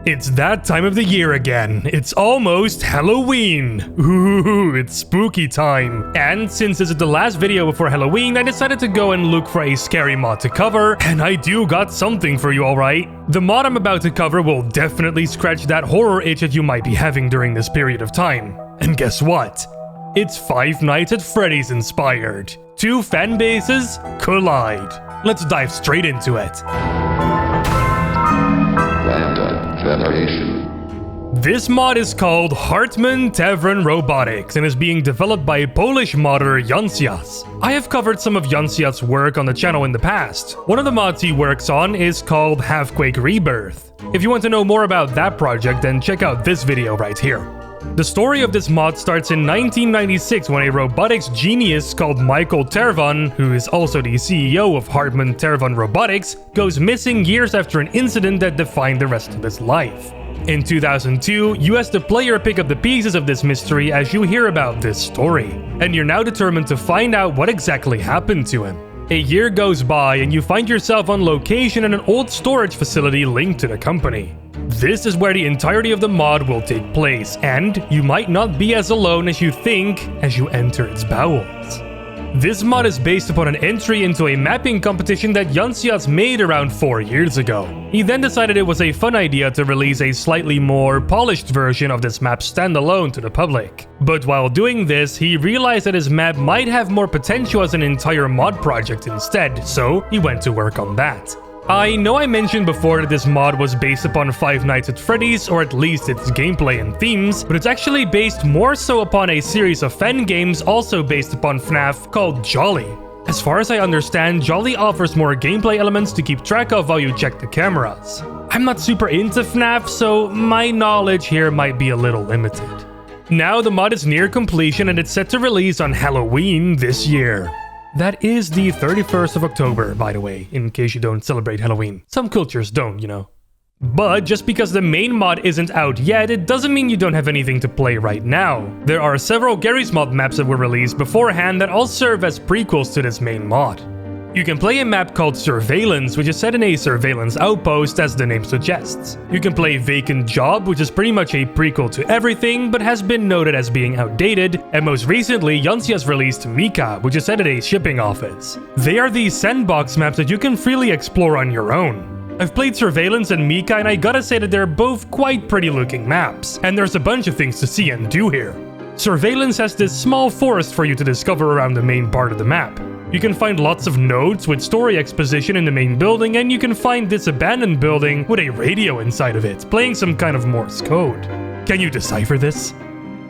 It's that time of the year again. It's almost Halloween. Ooh, it's spooky time. And since this is the last video before Halloween, I decided to go and look for a scary mod to cover, and I do got something for you, alright? The mod I'm about to cover will definitely scratch that horror itch that you might be having during this period of time. And guess what? It's Five Nights at Freddy's inspired. Two fan bases collide. Let's dive straight into it. LambdaGeneration. This mod is called HARTMAN-TERVAN Robotics and is being developed by Polish modder Jancias. I have covered some of Jancias' work on the channel in the past. One of the mods he works on is called Halfquake Rebirth. If you want to know more about that project, then check out this video right here. The story of this mod starts in 1996 when a robotics genius called Michael Tervan, who is also the CEO of HARTMAN-TERVAN Robotics, goes missing years after an incident that defined the rest of his life. In 2002, you as the player pick up the pieces of this mystery as you hear about this story, and you're now determined to find out what exactly happened to him. A year goes by and you find yourself on location in an old storage facility linked to the company. This is where the entirety of the mod will take place, and you might not be as alone as you think as you enter its bowels. This mod is based upon an entry into a mapping competition that Jancias made around 4 years ago. He then decided it was a fun idea to release a slightly more polished version of this map standalone to the public. But while doing this, he realized that his map might have more potential as an entire mod project instead, so he went to work on that. I know I mentioned before that this mod was based upon Five Nights at Freddy's, or at least its gameplay and themes, but it's actually based more so upon a series of fan games also based upon FNAF called Jolly. As far as I understand, Jolly offers more gameplay elements to keep track of while you check the cameras. I'm not super into FNAF, so my knowledge here might be a little limited. Now the mod is near completion and it's set to release on Halloween this year. That is the 31st of October, by the way, in case you don't celebrate Halloween. Some cultures don't, you know. But just because the main mod isn't out yet, it doesn't mean you don't have anything to play right now. There are several Garry's mod maps that were released beforehand that all serve as prequels to this main mod. You can play a map called Surveillance, which is set in a surveillance outpost as the name suggests. You can play Vacant Job, which is pretty much a prequel to everything, but has been noted as being outdated, and most recently, Jancias released Mika, which is set at a shipping office. They are these sandbox maps that you can freely explore on your own. I've played Surveillance and Mika, and I gotta say that they're both quite pretty looking maps, and there's a bunch of things to see and do here. Surveillance has this small forest for you to discover around the main part of the map. You can find lots of nodes with story exposition in the main building, and you can find this abandoned building with a radio inside of it, playing some kind of Morse code. Can you decipher this?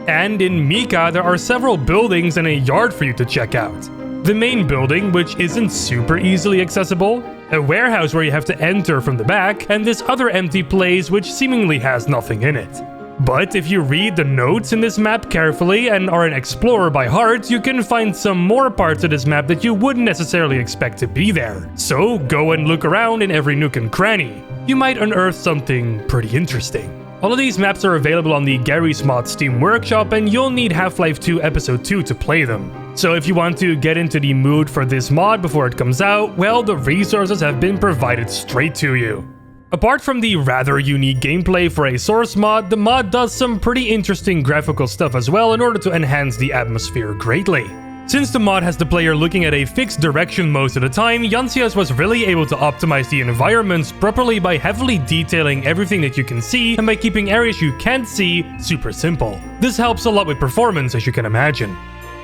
And in Mika, there are several buildings and a yard for you to check out. The main building, which isn't super easily accessible, a warehouse where you have to enter from the back, and this other empty place which seemingly has nothing in it. But if you read the notes in this map carefully and are an explorer by heart, you can find some more parts of this map that you wouldn't necessarily expect to be there. So go and look around in every nook and cranny. You might unearth something pretty interesting. All of these maps are available on the Garry's Mod Steam Workshop, and you'll need Half-Life 2 Episode 2 to play them. So if you want to get into the mood for this mod before it comes out, well, the resources have been provided straight to you. Apart from the rather unique gameplay for a source mod, the mod does some pretty interesting graphical stuff as well in order to enhance the atmosphere greatly. Since the mod has the player looking at a fixed direction most of the time, Jancias was really able to optimize the environments properly by heavily detailing everything that you can see and by keeping areas you can't see super simple. This helps a lot with performance, as you can imagine.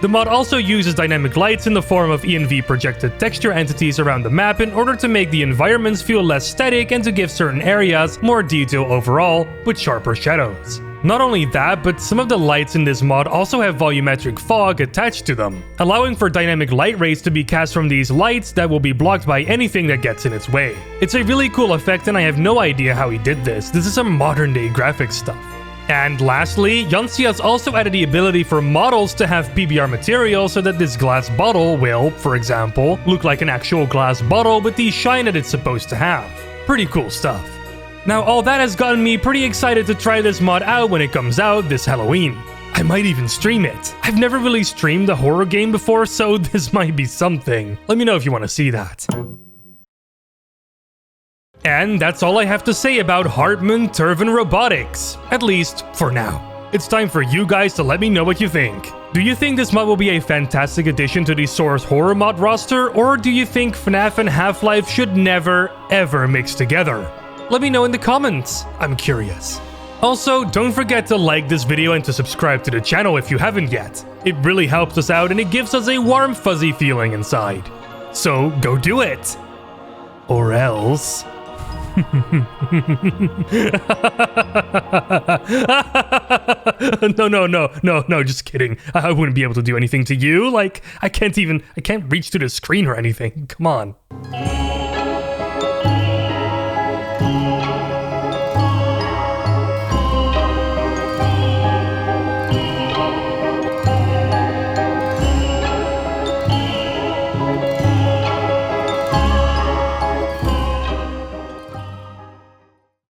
The mod also uses dynamic lights in the form of ENV projected texture entities around the map in order to make the environments feel less static and to give certain areas more detail overall, with sharper shadows. Not only that, but some of the lights in this mod also have volumetric fog attached to them, allowing for dynamic light rays to be cast from these lights that will be blocked by anything that gets in its way. It's a really cool effect, and I have no idea how he did this. This is some modern day graphics stuff. And lastly, Jancias also added the ability for models to have PBR material so that this glass bottle will, for example, look like an actual glass bottle with the shine that it's supposed to have. Pretty cool stuff. Now, all that has gotten me pretty excited to try this mod out when it comes out this Halloween. I might even stream it. I've never really streamed a horror game before, so this might be something. Let me know if you want to see that. And that's all I have to say about HARTMAN-TERVAN Robotics, at least for now. It's time for you guys to let me know what you think. Do you think this mod will be a fantastic addition to the Source Horror mod roster, or do you think FNAF and Half-Life should never, ever mix together? Let me know in the comments, I'm curious. Also, don't forget to like this video and to subscribe to the channel if you haven't yet. It really helps us out and it gives us a warm fuzzy feeling inside. So go do it! Or else... No, just kidding. I wouldn't be able to do anything to you. Like, I can't reach to the screen or anything. Come on.